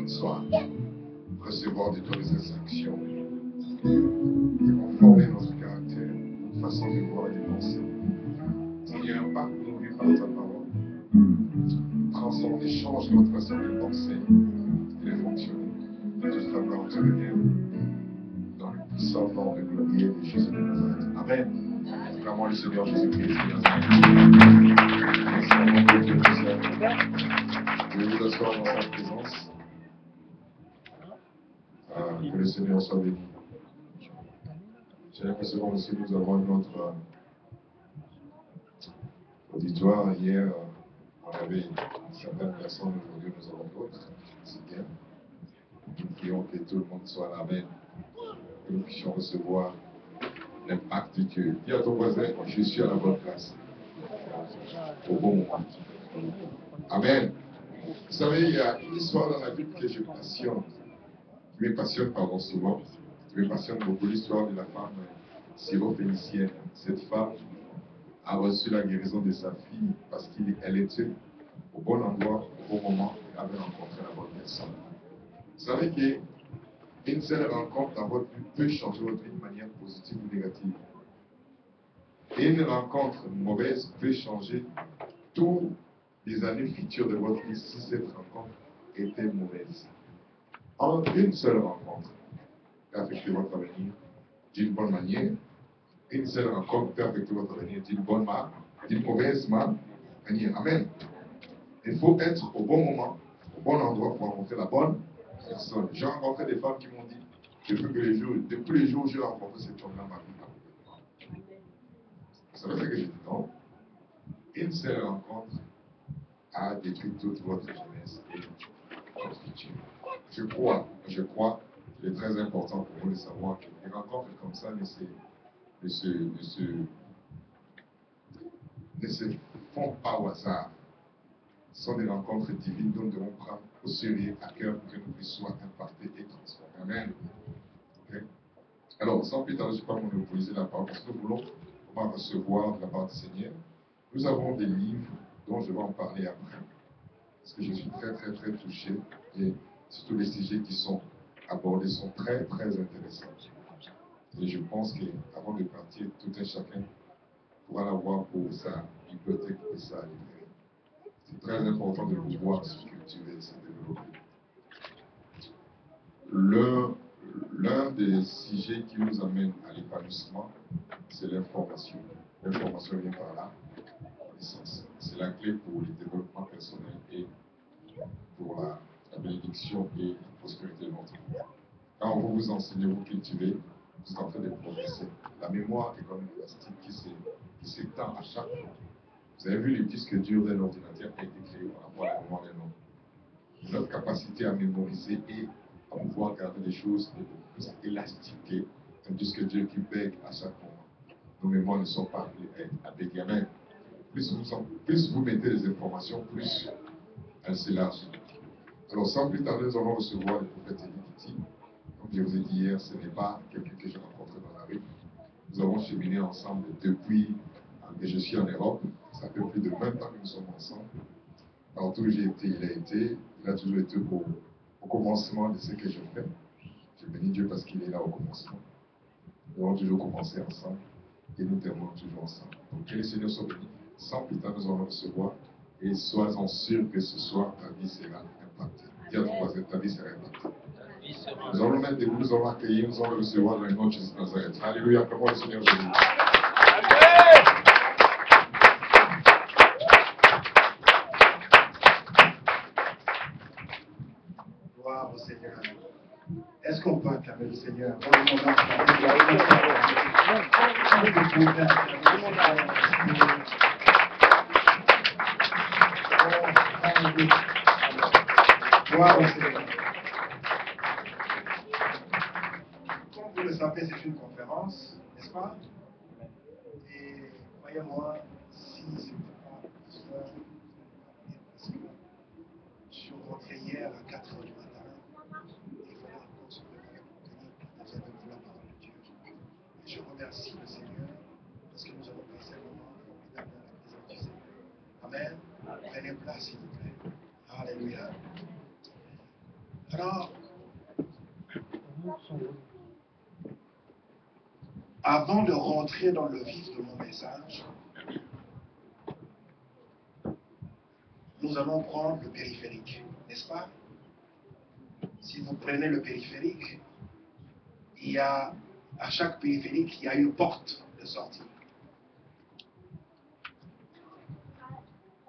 soir, recevoir de toi les instructions qui vont former notre caractère, notre façon de voir et de penser. Seigneur, impacte nos vies par ta parole. Transforme et change notre façon de penser et de fonctionner. Tout cela va te venir dans le puissant nom de glorieux de Jésus de Nazareth. Amen. Vraiment le Seigneur Jésus-Christ. Merci au nom de Dieu tout seul. Je vais vous asseoir dans sa présence. Que le Seigneur soit béni. J'ai l'impression aussi que nous avons notre auditoire. Hier, on avait certaines personnes, aujourd'hui nous avons d'autres. C'est bien. Nous prions que tout le monde soit là, amen. Que nous puissions recevoir l'impact de Dieu. Dis à ton voisin, je suis à la bonne place. Au bon moment. Amen. Vous savez, il y a une histoire dans la Bible que je passionne. Qui me passionne, pardon, souvent. Qui me passionne beaucoup, l'histoire de la femme syrophénicienne. Cette femme a reçu la guérison de sa fille parce qu'elle était au bon endroit, au bon moment, elle avait rencontré la bonne personne. Vous savez qu'une seule rencontre dans votre vie peut changer votre vie de manière positive ou négative. Et une rencontre mauvaise peut changer toutes les années futures de votre vie si cette rencontre était mauvaise. En une seule rencontre peut affecter votre avenir d'une bonne manière. Une seule rencontre peut affecter votre avenir d'une mauvaise manière. Amen. Il faut être au bon moment, au bon endroit pour rencontrer la bonne personne. J'ai rencontré des femmes qui m'ont dit, depuis les jours où j'ai rencontré cet homme-là, ma vie. Ça veut dire que j'ai dit non. Une seule rencontre a détruit toute votre jeunesse et votre futur. Je crois, il est très important pour vous de savoir que les rencontres comme ça ne se font pas au hasard. Ce sont des rencontres divines dont nous devons prendre au sérieux à cœur pour que nous puissions impacter et transformer. Amen. Okay. Alors, sans plus tarder, je ne vais pas monopoliser la parole parce que nous voulons recevoir de la part du Seigneur. Nous avons des livres dont je vais en parler après. Parce que je suis très, très, très touché. Et surtout les sujets qui sont abordés sont très, très intéressants. Et je pense qu'avant de partir, tout un chacun pourra l'avoir pour sa bibliothèque et sa librairie. C'est très important de pouvoir se cultiver et se développer. L'un des sujets qui nous amène à l'épanouissement, c'est l'information. L'information vient par là. C'est la clé pour le développement personnel et pour la bénédiction et la prospérité de notre vie. Quand vous vous enseignez, vous cultivez, vous êtes en train de progresser. La mémoire est comme une plastique qui s'étend à chaque fois. Vous avez vu le disque dur d'un ordinateur a été créé par rapport à la mémoire d'un homme. Notre capacité à mémoriser et à pouvoir garder des choses est beaucoup plus élastique qu'un disque dur qui bègue à chaque moment. Nos mémoires ne sont pas à bégayer. Amen. Plus vous mettez les informations, plus elles s'élargissent. Alors, sans plus tarder, nous allons recevoir le prophète Élie. Comme je vous ai dit hier, ce n'est pas quelqu'un que j'ai rencontré dans la rue. Nous avons cheminé ensemble depuis que je suis en Europe. Ça fait plus de 20 ans que nous sommes ensemble. Partout où j'ai été, il a été. Il a toujours été au commencement de ce que je fais. Je bénis Dieu parce qu'il est là au commencement. Nous avons toujours commencé ensemble et nous terminons toujours ensemble. Donc, que les Seigneurs soient bénis. Sans plus tard, nous allons recevoir. Et sois-en sûr que ce soir, ta vie sera impactée. Dis à ton voisin, ta vie sera impactée. Nous allons mettre debout, nous allons accueillir, nous allons recevoir dans le nom de Jésus de Nazareth. Alléluia, comment le Seigneur Jésus. Gloire au Seigneur. Est-ce qu'on peut acclamer le Seigneur? Gloire au Seigneur. Comme vous le savez, c'est une conférence, n'est-ce pas? Et croyez-moi, si ce n'était pas cela, parce que je suis rentré hier à 4 h du matin, il fallait encore se préparer pour venir partager avec vous la parole de Dieu. Et je remercie le Seigneur parce que nous avons passé un moment formidable dans la présence du Seigneur. Amen. Prenez place, s'il vous plaît. Alléluia. Alors, avant de rentrer dans le vif de mon message, nous allons prendre le périphérique, n'est-ce pas? Si vous prenez le périphérique, il y a, à chaque périphérique, il y a une porte de sortie.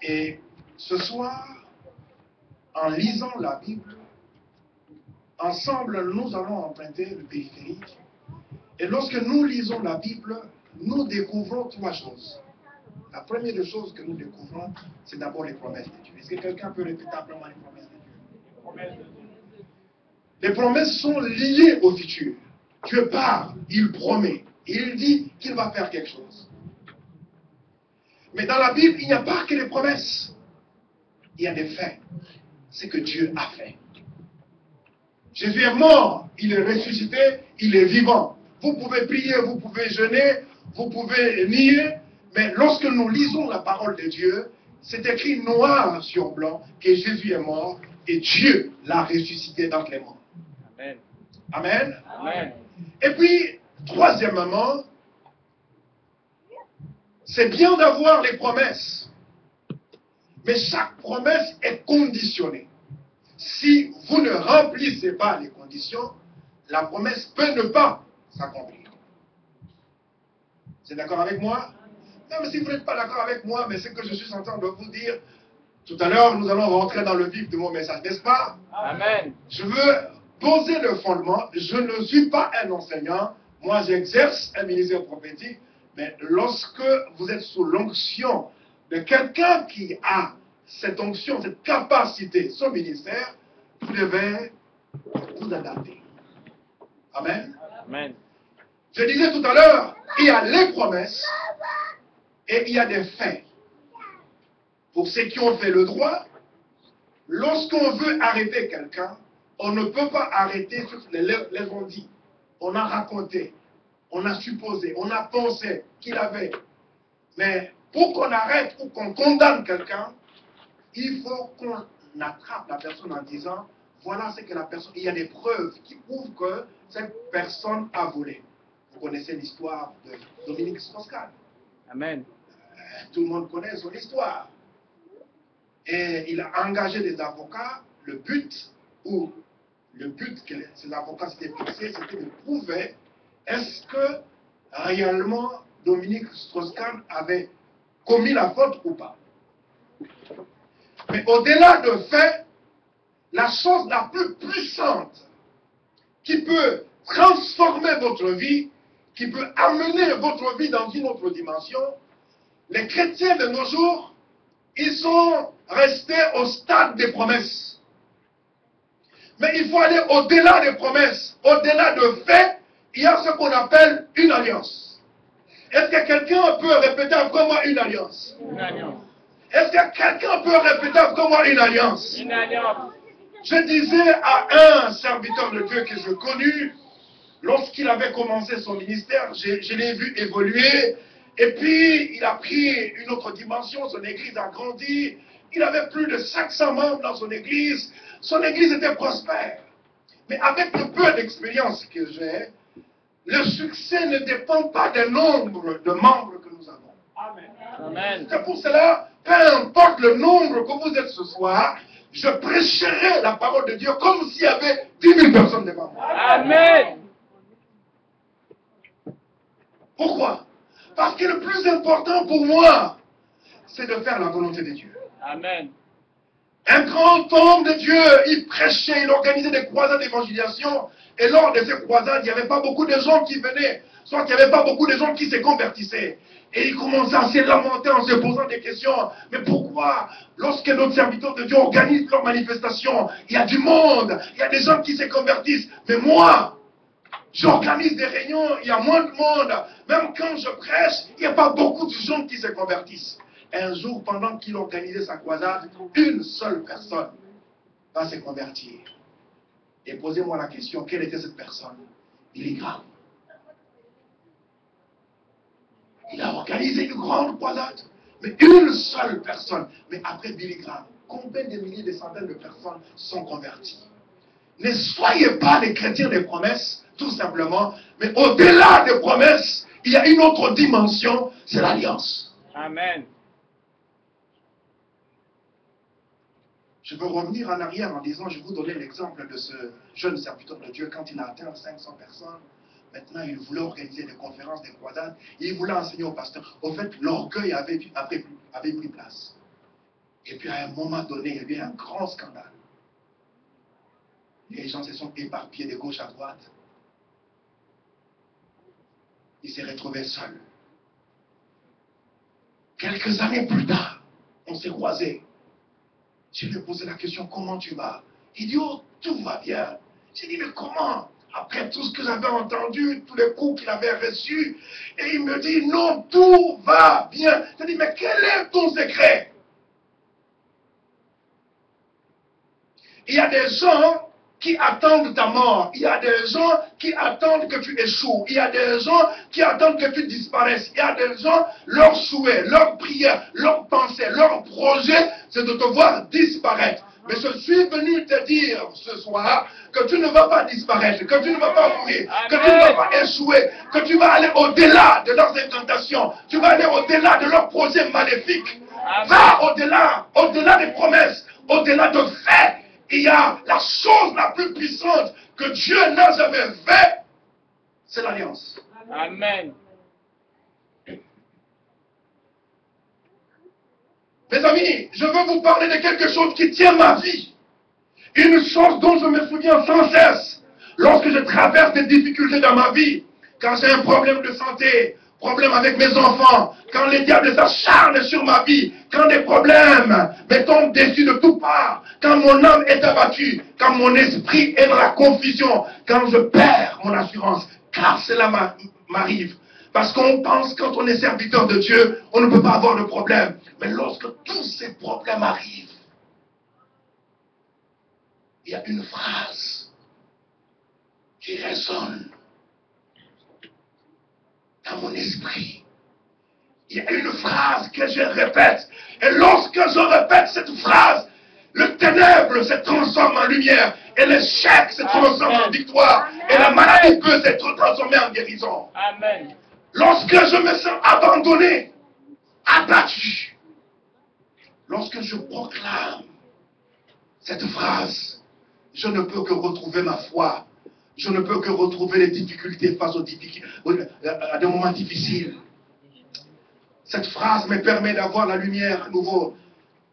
Et ce soir, en lisant la Bible, ensemble, nous allons emprunter le périphérique. Et lorsque nous lisons la Bible, nous découvrons trois choses. La première des choses que nous découvrons, c'est d'abord les promesses de Dieu. Est-ce que quelqu'un peut répéter après moi les promesses de Dieu? Les promesses sont liées au futur. Dieu parle, il promet, il dit qu'il va faire quelque chose. Mais dans la Bible, il n'y a pas que les promesses. Il y a des faits. C'est que Dieu a fait. Jésus est mort, il est ressuscité, il est vivant. Vous pouvez prier, vous pouvez jeûner, vous pouvez nier, mais lorsque nous lisons la parole de Dieu, c'est écrit noir sur blanc que Jésus est mort et Dieu l'a ressuscité d'entre les morts. Amen. Amen. Amen. Et puis, troisièmement, c'est bien d'avoir les promesses, mais chaque promesse est conditionnée. Si vous ne remplissez pas les conditions, la promesse peut ne pas s'accomplir. Vous êtes d'accord avec moi? Même si vous n'êtes pas d'accord avec moi, mais c'est que je suis en train de vous dire, tout à l'heure, nous allons rentrer dans le vif de mon message, n'est-ce pas? Amen. Je veux poser le fondement. Je ne suis pas un enseignant. Moi, j'exerce un ministère prophétique. Mais lorsque vous êtes sous l'onction de quelqu'un qui a cette onction, cette capacité, son ministère, vous devez vous adapter. Amen. Amen. Je disais tout à l'heure, il y a les promesses et il y a des faits. Pour ceux qui ont fait le droit, lorsqu'on veut arrêter quelqu'un, on ne peut pas arrêter sur les on-dit. On a raconté, on a supposé, on a pensé qu'il avait. Mais pour qu'on arrête ou qu'on condamne quelqu'un, il faut qu'on attrape la personne en disant, voilà ce que la personne, il y a des preuves qui prouvent que cette personne a volé. Vous connaissez l'histoire de Dominique Strauss-Kahn. Amen. Tout le monde connaît son histoire. Et il a engagé des avocats. Le but que ces avocats s'étaient fixés, c'était de prouver est-ce que réellement Dominique Strauss-Kahn avait commis la faute ou pas. Mais au-delà de fait, la chose la plus puissante qui peut transformer votre vie, qui peut amener votre vie dans une autre dimension, les chrétiens de nos jours, ils sont restés au stade des promesses. Mais il faut aller au-delà des promesses, au-delà de faits, il y a ce qu'on appelle une alliance. Est-ce que quelqu'un peut répéter après moi une alliance? Une alliance. Est-ce que quelqu'un peut répéter après moi une alliance? Une alliance. Je disais à un serviteur de Dieu que je connus, lorsqu'il avait commencé son ministère, je l'ai vu évoluer, et puis il a pris une autre dimension, son église a grandi, il avait plus de 500 membres dans son église était prospère. Mais avec le peu d'expérience que j'ai, le succès ne dépend pas du nombre de membres que nous avons. Amen. C'est pour cela, peu importe le nombre que vous êtes ce soir, je prêcherai la parole de Dieu comme s'il y avait 10 000 personnes devant moi. Amen. Pourquoi? Parce que le plus important pour moi, c'est de faire la volonté de Dieu. Amen. Un grand homme de Dieu, il prêchait, il organisait des croisades d'évangélisation. Et lors de ces croisades, il n'y avait pas beaucoup de gens qui venaient. Soit il n'y avait pas beaucoup de gens qui se convertissaient. Et il commençait à se lamenter en se posant des questions. Mais pourquoi, lorsque notre serviteur de Dieu organise leur manifestation, il y a du monde, il y a des gens qui se convertissent. Mais moi, j'organise des réunions, il y a moins de monde. Même quand je prêche, il n'y a pas beaucoup de gens qui se convertissent. Un jour, pendant qu'il organisait sa croisade, une seule personne va se convertir. Et posez-moi la question, quelle était cette personne? Billy Graham. Il a organisé une grande croisade, mais une seule personne. Mais après Billy Graham, combien de milliers, de centaines de personnes sont converties? Ne soyez pas des chrétiens des promesses, tout simplement. Mais au-delà des promesses, il y a une autre dimension, c'est l'alliance. Amen. Je veux revenir en arrière en disant, je vais vous donner l'exemple de ce jeune serviteur de Dieu quand il a atteint 500 personnes. Maintenant, il voulait organiser des conférences, des croisades. Il voulait enseigner aux pasteurs. Au fait, l'orgueil avait pris place. Et puis à un moment donné, il y a eu un grand scandale. Les gens se sont éparpillés de gauche à droite. Il s'est retrouvé seul. Quelques années plus tard, on s'est croisés. Je lui ai posé la question, comment tu vas? Il dit, oh, tout va bien. J'ai dit, mais comment? Après tout ce que j'avais entendu, tous les coups qu'il avait reçus, et il me dit, non, tout va bien. Je dis, mais quel est ton secret? Il y a des gens qui attendent ta mort. Il y a des gens qui attendent que tu échoues. Il y a des gens qui attendent que tu disparaisses. Il y a des gens, leur souhait, leur prière, leur pensée, leur projet, c'est de te voir disparaître. Mais je suis venu te dire ce soir que tu ne vas pas disparaître, que tu ne vas pas mourir, que tu ne vas pas échouer, que tu vas aller au-delà de leurs incantations, tu vas aller au-delà de leurs projets maléfiques. Va au-delà, au-delà des promesses, au-delà de faits. Il y a la chose la plus puissante que Dieu n'a jamais faite, c'est l'alliance. Amen. Mes amis, je veux vous parler de quelque chose qui tient ma vie. Une chose dont je me souviens sans cesse. Lorsque je traverse des difficultés dans ma vie, quand j'ai un problème de santé, problème avec mes enfants, quand les diables s'acharnent sur ma vie, quand des problèmes me tombent dessus de toutes parts, quand mon âme est abattue, quand mon esprit est dans la confusion, quand je perds mon assurance, car cela m'arrive. Parce qu'on pense, quand on est serviteur de Dieu, on ne peut pas avoir de problème. Mais lorsque tous ces problèmes arrivent, il y a une phrase qui résonne dans mon esprit. Il y a une phrase que je répète. Et lorsque je répète cette phrase, le ténèbre se transforme en lumière. Et l'échec se transforme en victoire. Et la maladie peut s'être transformée en guérison. Amen. Lorsque je me sens abandonné, abattu, lorsque je proclame cette phrase, je ne peux que retrouver ma foi. Je ne peux que retrouver les difficultés face à des moments difficiles. Cette phrase me permet d'avoir la lumière à nouveau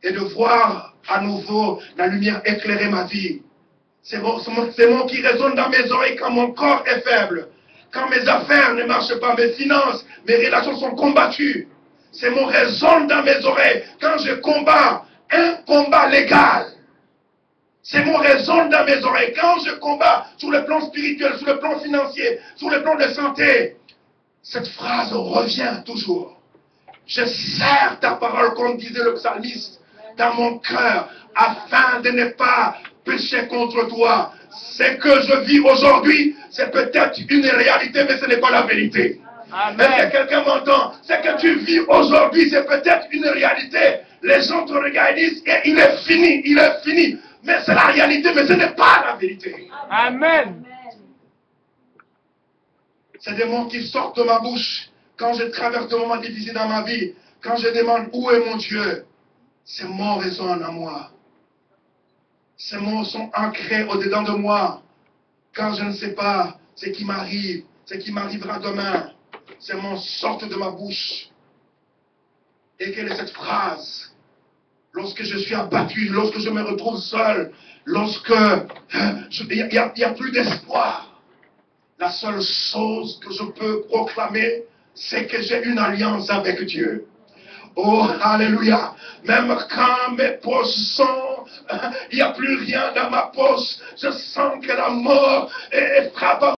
et de voir à nouveau la lumière éclairer ma vie. C'est mon qui résonne dans mes oreilles quand mon corps est faible. Quand mes affaires ne marchent pas, mes finances, mes relations sont combattues. C'est mon résonne dans mes oreilles quand je combats un combat légal. C'est mon raison dans mes oreilles. Quand je combats sur le plan spirituel, sur le plan financier, sur le plan de santé, cette phrase revient toujours. Je serre ta parole, comme disait le psalmiste, dans mon cœur, afin de ne pas pécher contre toi. Ce que je vis aujourd'hui, c'est peut-être une réalité, mais ce n'est pas la vérité. Est-ce que quelqu'un m'entend? Ce que tu vis aujourd'hui, c'est peut-être une réalité. Les gens te regardent et disent, il est fini, il est fini. Mais c'est la réalité, mais ce n'est pas la vérité. Amen. C'est des mots qui sortent de ma bouche quand je traverse des moments difficiles dans ma vie. Quand je demande où est mon Dieu, ces mots résonnent en moi. Ces mots sont ancrés au-dedans de moi. Quand je ne sais pas ce qui m'arrive, ce qui m'arrivera demain, ces mots sortent de ma bouche. Et quelle est cette phrase? Lorsque je suis abattu, lorsque je me retrouve seul, lorsque il n'y a plus d'espoir, la seule chose que je peux proclamer, c'est que j'ai une alliance avec Dieu. Oh, alléluia. Même quand mes poches sont, il n'y a plus rien dans ma poche, je sens que la mort est frappante.